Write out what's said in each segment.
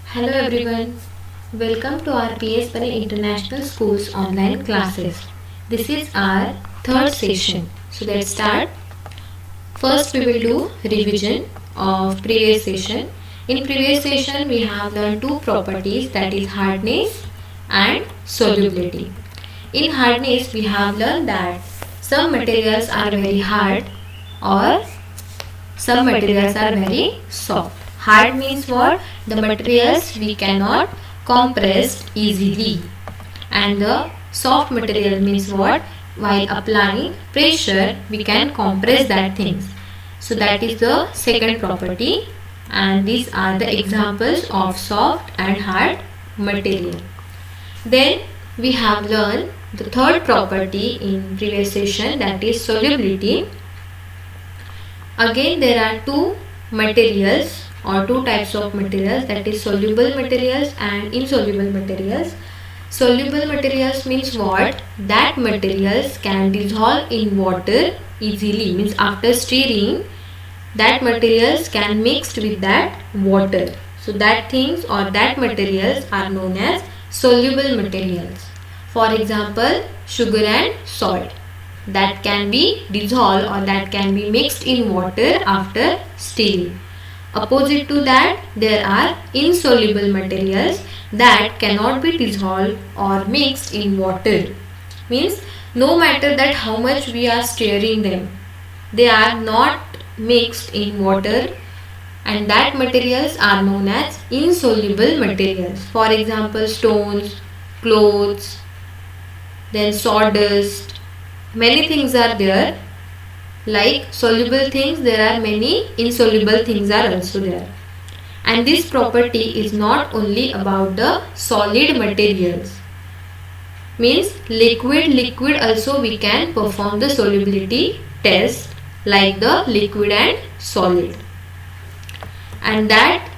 Hello everyone, welcome to our PS Pane International School's online classes. This is our third session. So let's start. First we will do revision of previous session. In previous session we have learned two properties, that is hardness and solubility. In hardness we have learned that some materials are very hard or some materials are very soft. Hard means what? The materials we cannot compress easily. And the soft material means what? While applying pressure, we can compress that things. So that is the second property. And these are the examples of soft and hard material. Then we have learned the third property in previous session, that is solubility. Again there are two materials or two types of materials, that is soluble materials and insoluble materials. Soluble materials means what? That materials can dissolve in water easily, means after stirring that materials can mixed with that water. So that things or that materials are known as soluble materials. For example, sugar and salt, that can be dissolved or that can be mixed in water after stirring. Opposite to that, there are insoluble materials that cannot be dissolved or mixed in water. Means no matter that how much we are stirring them, they are not mixed in water, and that materials are known as insoluble materials. For example, stones, clothes, then sawdust, many things are there. Like soluble things, there are many insoluble things are also there. And this property is not only about the solid materials. Means liquid also we can perform the solubility test, like the liquid and solid. And that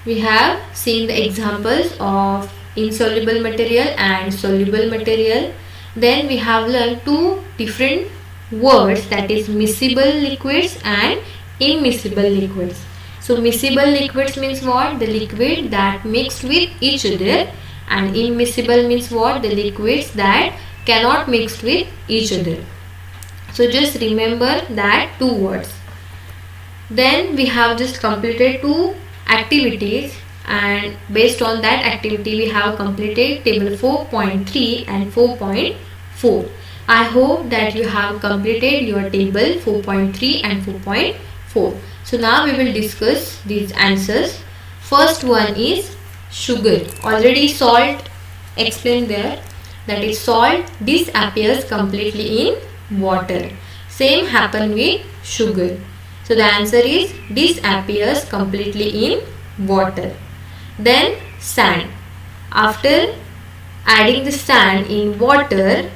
we have seen the examples of insoluble material and soluble material. Then we have learned two different words, that is miscible liquids and immiscible liquids. So miscible liquids means what? The liquid that mixed with each other, and immiscible means what? The liquids that cannot mix with each other. So just remember that two words. Then we have just completed two activities, and based on that activity we have completed table 4.3 and 4.4. I hope that you have completed your table 4.3 and 4.4. So now we will discuss these answers. First one is sugar. Already salt explained there, that is salt disappears completely in water. Same happen with sugar. So the answer is disappears completely in water. Then sand. After adding the sand in water,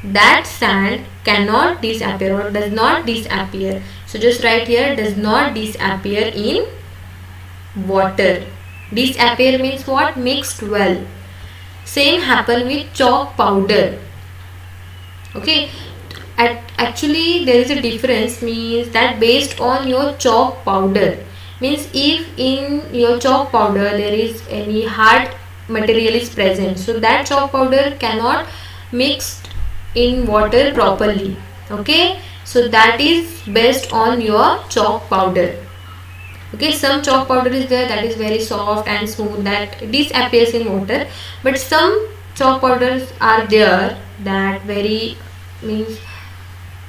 that sand cannot disappear or does not disappear. So just write here, does not disappear in water. Disappear means what? Mixed well. Same happen with chalk powder. Okay. Actually there is a difference, means that based on your chalk powder, means if in your chalk powder there is any hard material is present, so that chalk powder cannot mix in water properly. Okay, so that is based on your chalk powder. Okay, some chalk powder is there that is very soft and smooth, that disappears in water, but some chalk powders are there that very means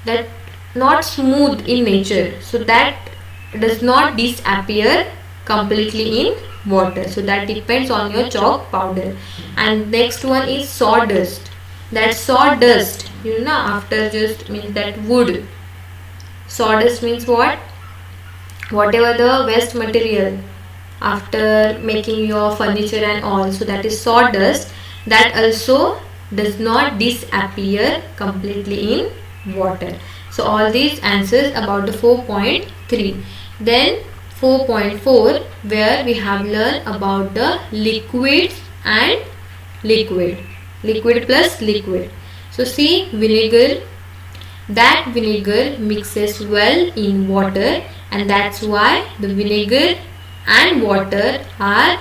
that not smooth in nature, so that does not disappear completely in water. So that depends on your chalk powder. And next one is sawdust. That sawdust, you know, after just means that wood. Sawdust means what? Whatever the waste material after making your furniture and all, so that is sawdust. That also does not disappear completely in water. So all these answers about the 4.3. Then 4.4, where we have learned about the liquids and liquid plus liquid. So see, vinegar, that vinegar mixes well in water, and that's why the vinegar and water are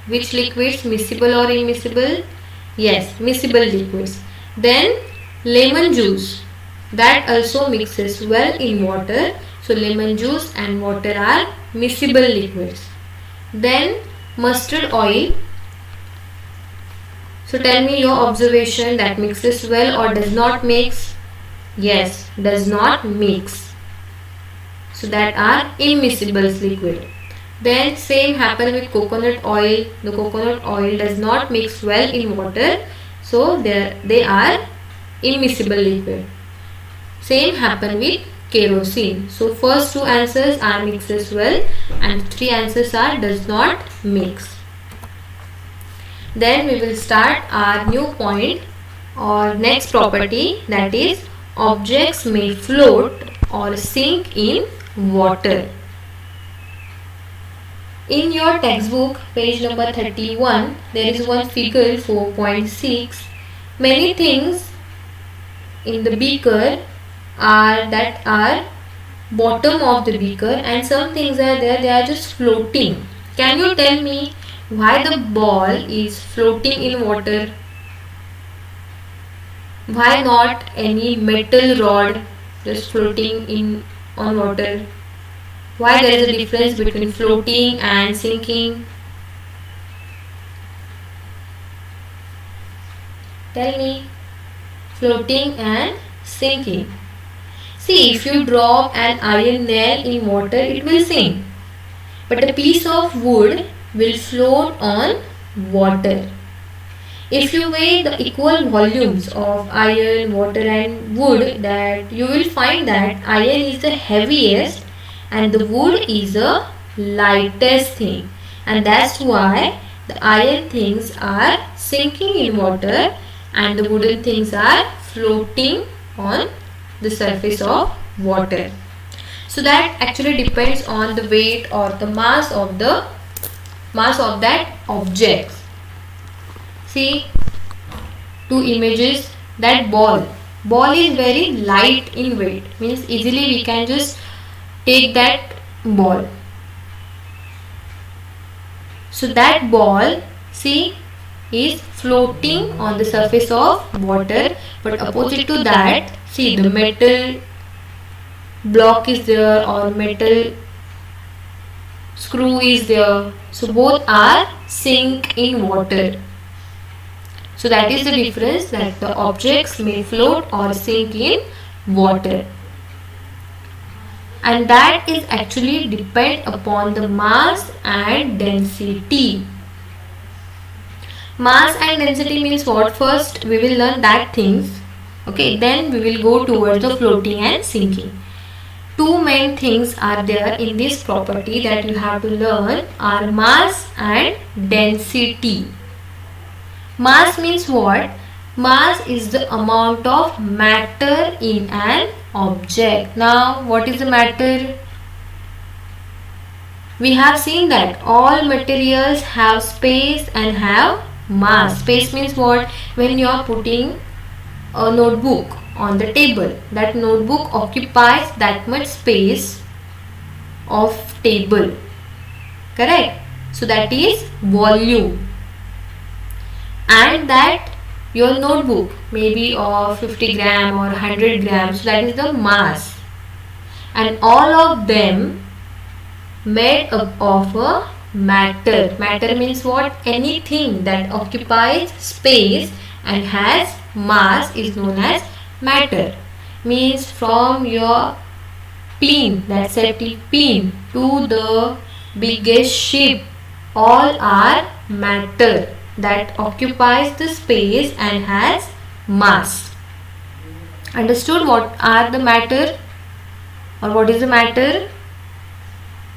which liquids, miscible or immiscible? Yes, miscible liquids. Then lemon juice, that also mixes well in water. So lemon juice and water are miscible liquids. Then mustard oil. So tell me your observation, that mixes well or does not mix? Yes, does not mix. So that are immiscible liquid. Then same happen with coconut oil. The coconut oil does not mix well in water, so they are immiscible liquid. Same happen with kerosene. So first two answers are mixes well, and three answers are does not mix. Then we will start our new point or next property, that is objects may float or sink in water. In your textbook, page number 31, there is one figure 4.6. Many things in the beaker are bottom of the beaker, and some things are there, they are just floating. Can you tell me why the ball is floating in water? Why not any metal rod just floating in on water? Why there is a difference between floating and sinking? Tell me. Floating and sinking. See, if you drop an iron nail in water, it will sink. But a piece of wood will float on water. If you weigh the equal volumes of iron, water and wood, that you will find that iron is the heaviest and the wood is the lightest thing, and that's why the iron things are sinking in water and the wooden things are floating on the surface of water. So that actually depends on the weight or the mass of that object. See, two images. That ball is very light in weight, means easily we can just take that ball. So that ball, see, is floating on the surface of water, but opposite to that, see, the metal block is there or metal screw is there. So both are sink in water. So that is the difference, that the objects may float or sink in water. And that is actually depend upon the mass and density. Mass and density means what? First we will learn that things. Okay, then we will go towards the floating and sinking. Two main things are there in this property that you have to learn are mass and density. Mass means what? Mass is the amount of matter in an object. Now, what is the matter? We have seen that all materials have space and have mass. Space means what? When you are putting a notebook on the table, that notebook occupies that much space of table. Correct? So that is volume. And that your notebook may be of 50 gram or 100 grams, so that is the mass, and all of them made up of a matter. Matter means what? Anything that occupies space and has mass is known as matter. Means from your pin, that safety pin, to the biggest ship, all are matter that occupies the space and has mass. Understood what are the matter or what is the matter?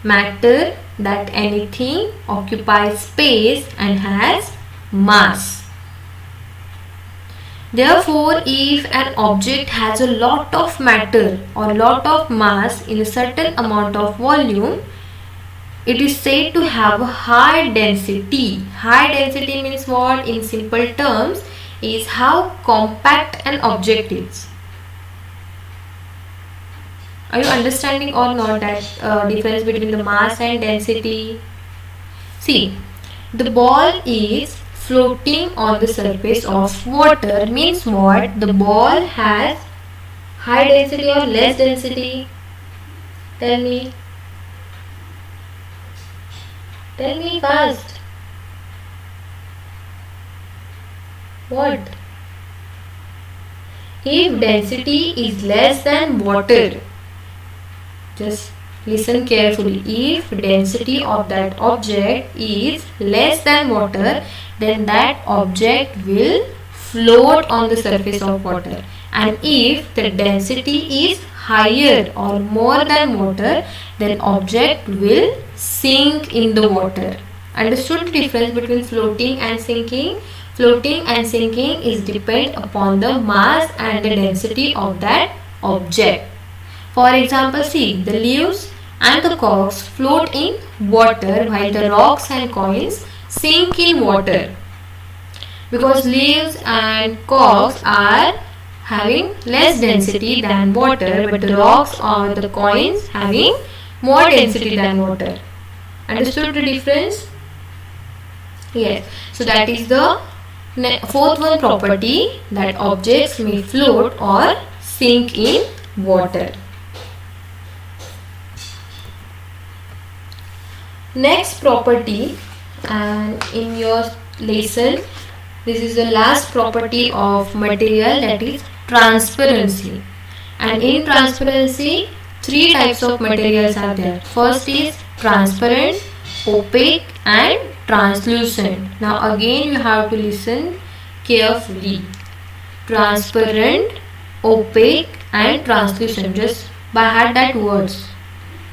Matter, that anything occupies space and has mass. Therefore, if an object has a lot of matter or lot of mass in a certain amount of volume, it is said to have a high density. High density means what? In simple terms, is how compact an object is. Are you understanding or not that difference between the mass and density? See, the ball is floating on the surface of water means what? The ball has high density or less density? Tell me. Tell me fast. What? If density is less than water, just listen carefully. If density of that object is less than water, then that object will float on the surface of water. And if the density is higher or more than water, then object will sink in the water. Understood the difference between floating and sinking? Floating and sinking is depend upon the mass and the density of that object. For example, see, the leaves and the corks float in water while the rocks and coins sink in water. Because leaves and corks are having less density than water, but the rocks or the coins having more density than water. Understood the difference? Yes. So that is the fourth one property, that objects may float or sink in water. Next property, and in your lesson, this is the last property of material, that is transparency. And in transparency, three types of materials are there. First is transparent, opaque and translucent. Now again you have to listen carefully. Transparent, opaque and translucent. Just by heart that words.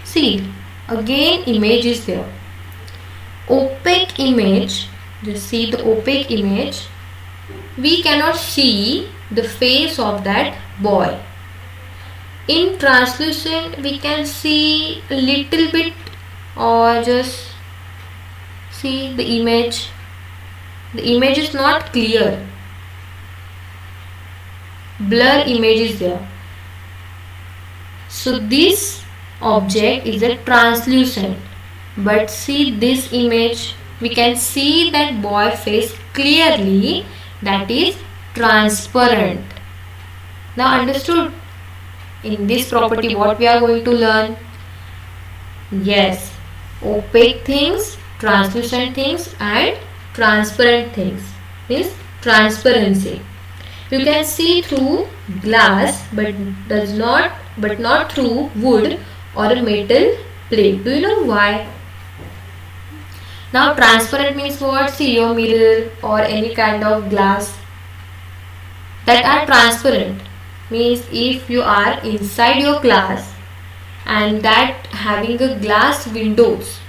See, again image is there. Opaque image, just see the opaque image. We cannot see the face of that boy. In translucent we can see a little bit, or just see the image. The image is not clear. Blur image is there. So this object is a translucent. But see this image, we can see that boy face clearly, that is transparent. Now understood? In this property what we are going to learn? Yes, opaque things, translucent things and transparent things means transparency. You can see through glass but not through wood or a metal plate. Do you know why? Now transparent means what? See your mirror or any kind of glass that are transparent means if you are inside your glass and that having a glass windows,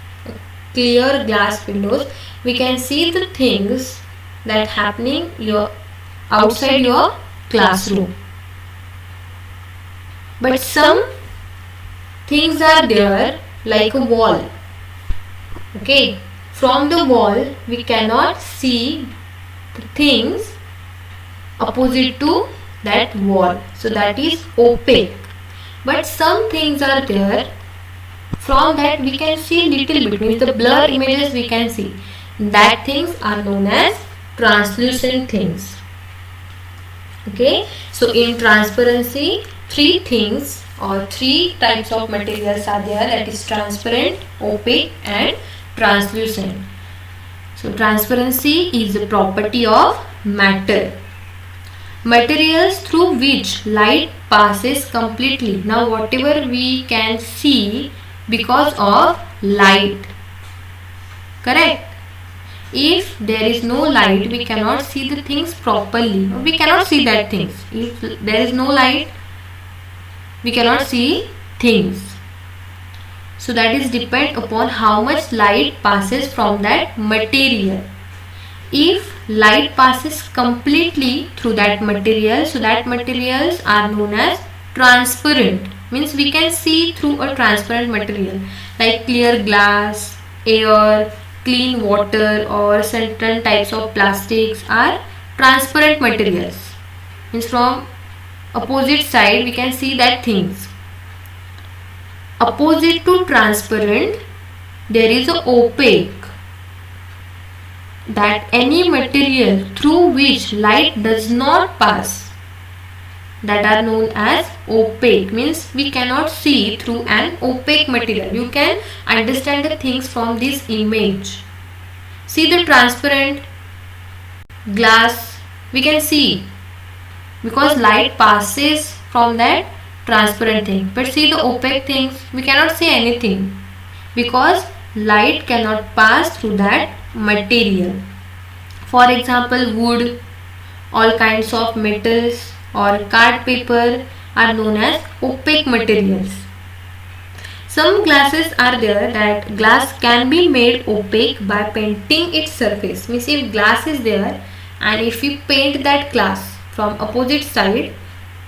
clear glass windows, we can see the things that happening your outside your classroom. But some things are there like a wall. Okay, from the wall we cannot see the things opposite to that wall, so that is opaque. But some things are there, from that we can see little bit, means the blur images we can see. That things are known as translucent things. Okay, so in transparency, three things or three types of materials are there, that is transparent, opaque and translucent. So transparency is a property of matter. Materials through which light passes completely. Now whatever we can see because of light, correct? If there is no light, we cannot see the things properly. We cannot see that things. If there is no light, we cannot see things. So that is depend upon how much light passes from that material. If light passes completely through that material, so that materials are known as transparent, means we can see through a transparent material like clear glass, air, clean water or certain types of plastics are transparent materials, means from opposite side we can see that things. opposite to transparent, there is a opaque, that any material through which light does not pass, that are known as opaque, means we cannot see through an opaque material. You can understand the things from this image. See the transparent glass, we can see because light passes from that transparent thing. But see the opaque things, we cannot see anything because light cannot pass through that material. For example, wood, all kinds of metals or card paper are known as opaque materials. Some glasses are there that glass can be made opaque by painting its surface. Means if glass is there and if we paint that glass from opposite side,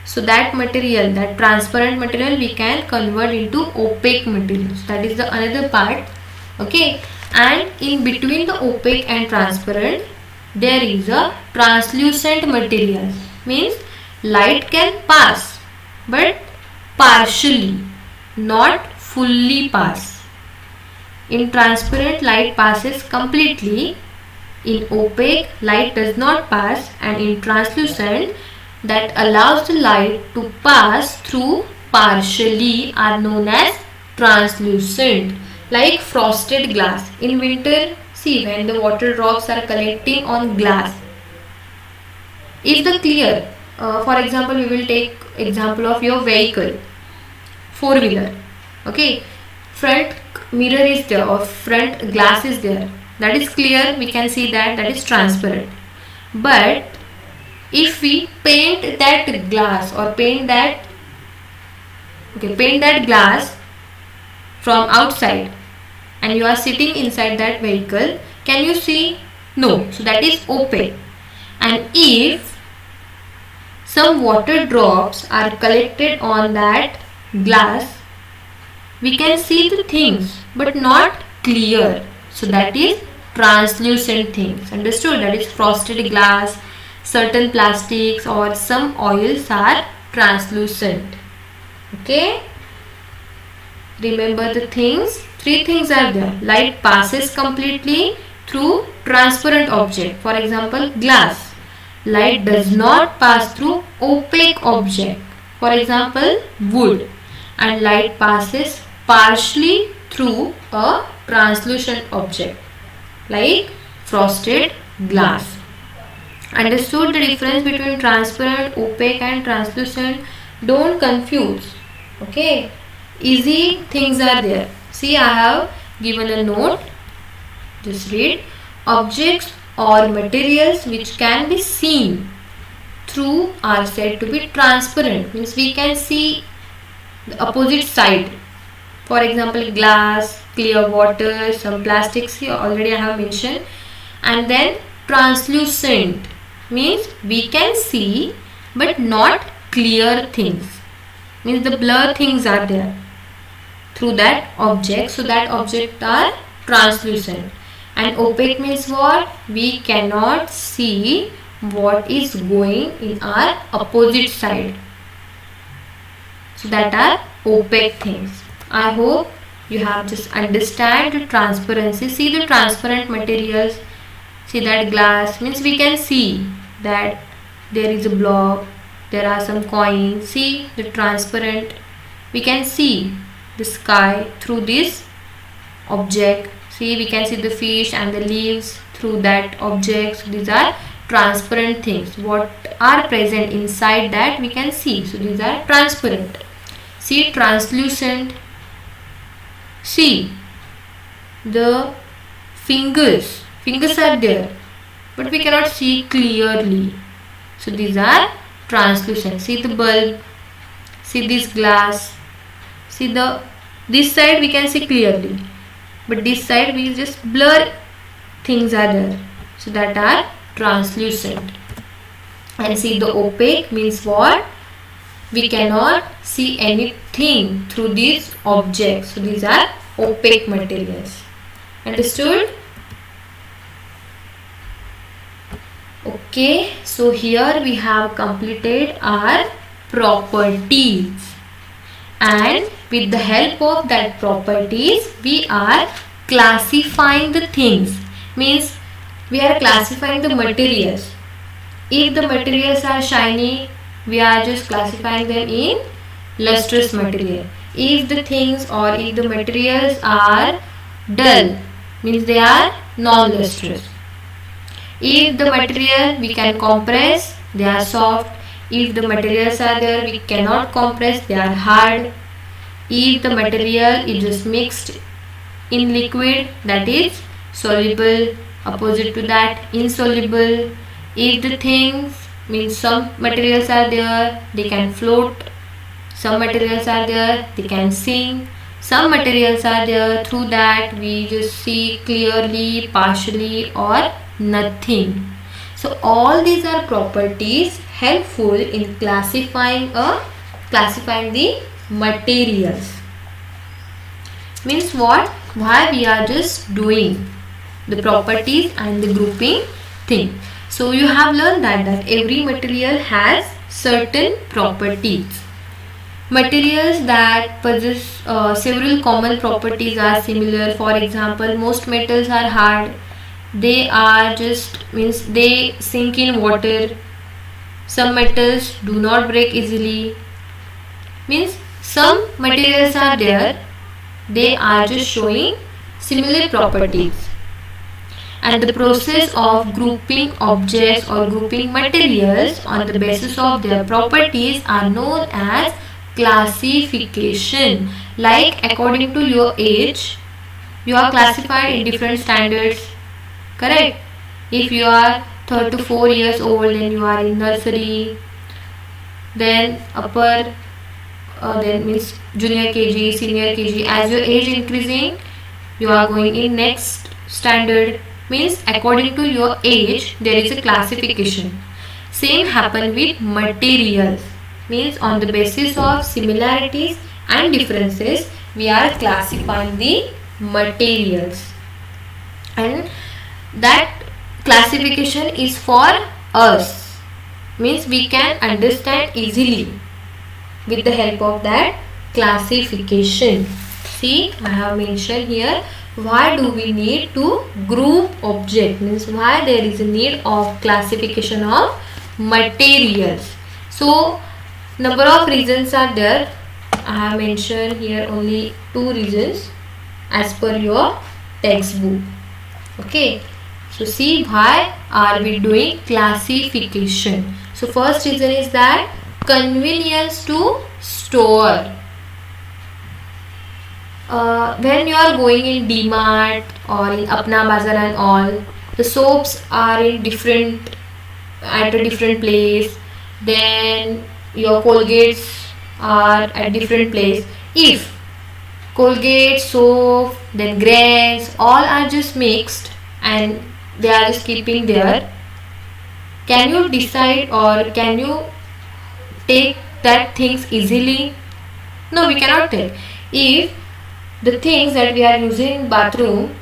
so that material, that transparent material, we can convert into opaque materials. That is the another part. Okay, and in between the opaque and transparent, there is a translucent material. Means light can pass but partially, not fully pass. In transparent, light passes completely. In opaque, light does not pass, and in translucent, that allows the light to pass through partially are known as translucent. Like frosted glass. In winter, see when the water drops are collecting on glass. If the clear, for example, we will take example of your vehicle, four-wheeler. Okay, front mirror is there or front glass is there. That is clear, we can see that, that is transparent. But if we paint that glass or paint that glass from outside and you are sitting inside that vehicle, can you see? No. So that is opaque. And if some water drops are collected on that glass, we can see the things but not clear. So that is translucent things. Understood? That is frosted glass, certain plastics or some oils are translucent. Okay? Remember the things. Three things are there. Light passes completely through transparent object. For example, glass. Light does not pass through opaque object. For example, wood. And light passes partially through a translucent object like frosted glass. Understood the difference between transparent, opaque and translucent? Don't confuse. Okay. Easy things are there. See, I have given a note. Just read. Objects or materials which can be seen through are said to be transparent. Means we can see the opposite side. For example, glass, clear water, some plastics here already I have mentioned. And then translucent means we can see but not clear things. Means the blur things are there through that object. So that object are translucent. And opaque means what? We cannot see what is going in our opposite side. So that are opaque things. I hope you have just understand the transparency. See the transparent materials. See that glass means we can see that there is a block, there are some coins. See the transparent, we can see the sky through this object. See, we can see the fish and the leaves through that object. So these are transparent things. What are present inside that we can see. So these are transparent. See translucent. See the fingers are there but we cannot see clearly. So these are translucent. See the bulb. See this glass. See this side we can see clearly, but this side we just blur things are there. So that are translucent. And see the opaque means what? We cannot see anything through these objects. So these are opaque materials. Understood? Okay, so here we have completed our properties. and with the help of that properties we are classifying the things. Means we are classifying the materials. If the materials are shiny, we are just classifying them in lustrous material. If the things or if the materials are dull, means they are non-lustrous. If the material we can compress, they are soft. If the materials are there we cannot compress, they are hard. If the material is just mixed in liquid, that is soluble. Opposite to that, insoluble. If the things, means some materials are there, they can float. Some materials are there, they can sink. Some materials are there, through that we just see clearly, partially, or nothing. So all these are properties helpful in classifying the materials. Means what? Why we are just doing the properties and the grouping thing. So you have learned that every material has certain properties. Materials that possess several common properties are similar. For example, most metals are hard. They are just, means they sink in water. Some metals do not break easily. Means some materials are there, they are just showing similar properties. And the process of grouping objects or grouping materials on the basis of their properties are known as classification. Like according to your age, you are classified in different standards. Correct? If you are 3 to 4 years old, then you are in nursery. Then upper, then means junior KG, senior KG. As your age increasing, you are going in next standard. Means according to your age, there is a classification. Same happen with materials. Means on the basis of similarities and differences, we are classifying the materials. And that classification is for us. Means we can understand easily with the help of that classification. See, I have mentioned here why do we need to group object, means why there is a need of classification of materials. So number of reasons are there. I have mentioned here only 2 reasons as per your textbook. Okay, so see why are we doing classification. So first reason is that convenience to store. When you are going in DMart or in Apna Bazaar and all, the soaps are in different, at a different place. Then your Colgates are at different place. If Colgate, soap, then grains, all are just mixed and they are just keeping there, can you decide or can you take that things easily? No, we cannot take. If the things that we are using in bathroom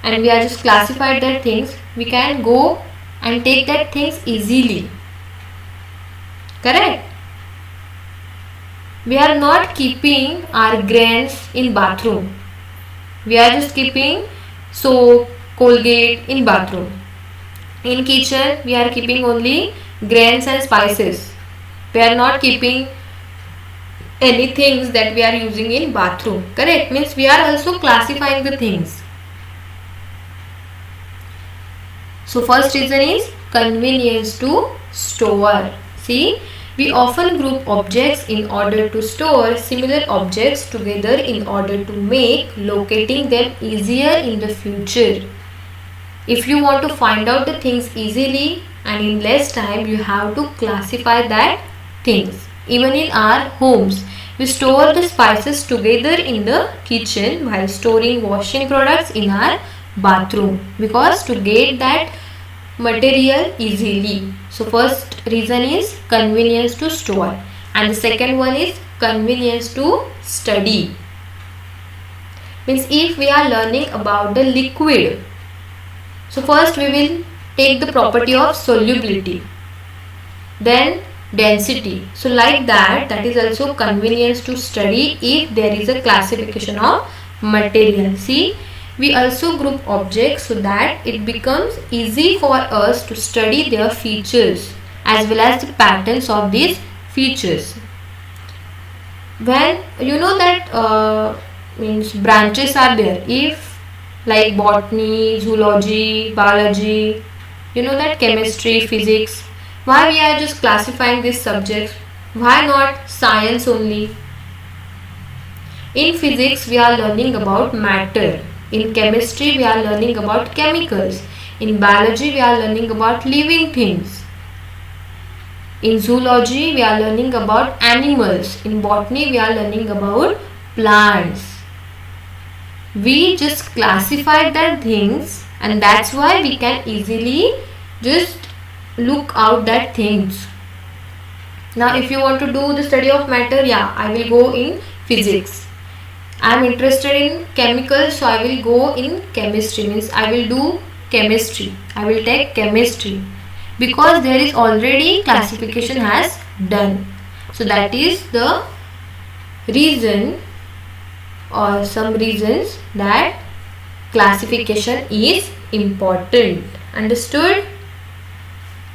and we are just classified that things, we can go and take that things easily. Correct? We are not keeping our grains in bathroom. We are just keeping soap, Colgate in bathroom. In kitchen, we are keeping only grains and spices. We are not keeping any things that we are using in bathroom. Correct? Means we are also classifying the things. So first reason is convenience to store. See, we often group objects in order to store similar objects together in order to make locating them easier in the future. If you want to find out the things easily and in less time, you have to classify that things. Even in our homes, we store the spices together in the kitchen while storing washing products in our bathroom, because to get that material easily. So first reason is convenience to store, and the second one is convenience to study. Means if we are learning about the liquid, so first we will take the property of solubility. Then density. So like that is also convenience to study if there is a classification of material. See, we also group objects so that it becomes easy for us to study their features as well as the patterns of these features. When you know that means branches are there, if like botany, zoology, biology, you know that chemistry, physics, why we are just classifying these subjects? Why not science only? In physics we are learning about matter, in chemistry we are learning about chemicals, in biology we are learning about living things, in zoology we are learning about animals, in botany we are learning about plants. We just classified that things, and that's why we can easily just look out that things. Now if you want to do the study of matter, yeah, I will go in physics. I am interested in chemicals, so I will go in chemistry, means I will do chemistry, I will take chemistry, because there is already classification has done. So that is the reason or some reasons that classification is important. Understood?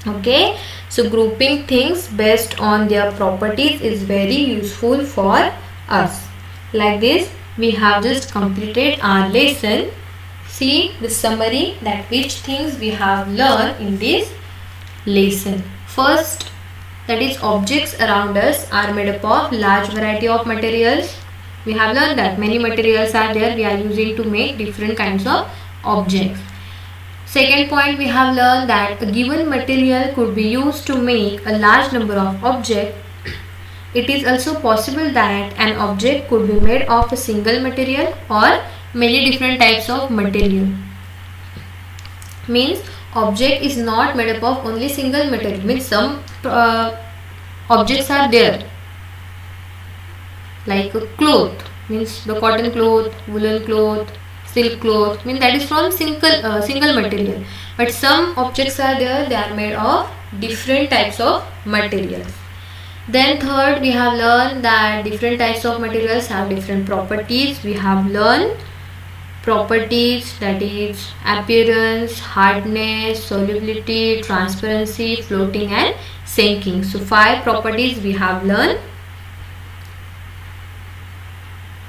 Okay, so grouping things based on their properties is very useful for us. Like this we have just completed our lesson. See the summary, that which things we have learned in this lesson. First, that is objects around us are made up of large variety of materials. We have learned that many materials are there we are using to make different kinds of objects. Second point, we have learned that a given material could be used to make a large number of objects. It is also possible that an object could be made of a single material or many different types of material. Means object is not made up of only single material, means some objects are there like a cloth, means the cotton cloth, woolen cloth, silk cloth, means that is from single material. But some objects are there, they are made of different types of materials. Then third, we have learned that different types of materials have different properties. We have learned properties, that is appearance, hardness, solubility, transparency, floating and sinking. So 5 properties we have learned,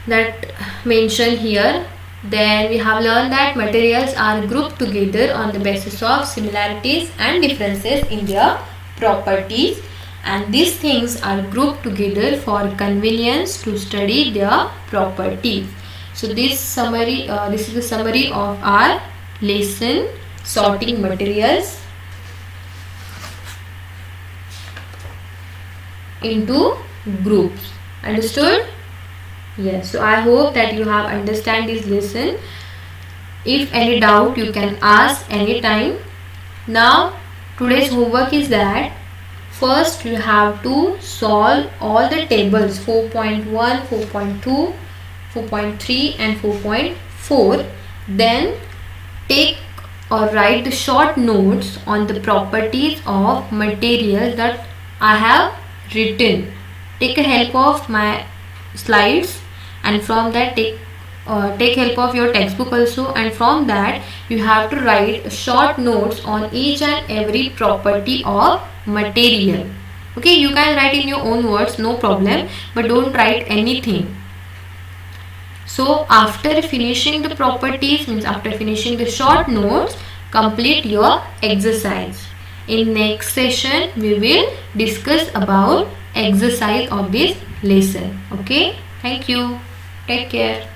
that mentioned here. Then we have learned that materials are grouped together on the basis of similarities and differences in their properties, and these things are grouped together for convenience to study their properties. So this summary, this is the summary of our lesson, sorting materials into groups. Understood? Yes. So I hope that you have understand this lesson. If any doubt, you can ask anytime. Now today's homework is that first you have to solve all the tables 4.1, 4.2, 4.3 and 4.4. Then take or write the short notes on the properties of materials that I have written. Take a help of my slides, and from that take help of your textbook also, and from that you have to write short notes on each and every property of material. Okay, you can write in your own words, no problem, but don't write anything. So after finishing the properties, means after finishing the short notes, complete your exercise. In next session we will discuss about exercise of this lesson. Okay, thank you, take care.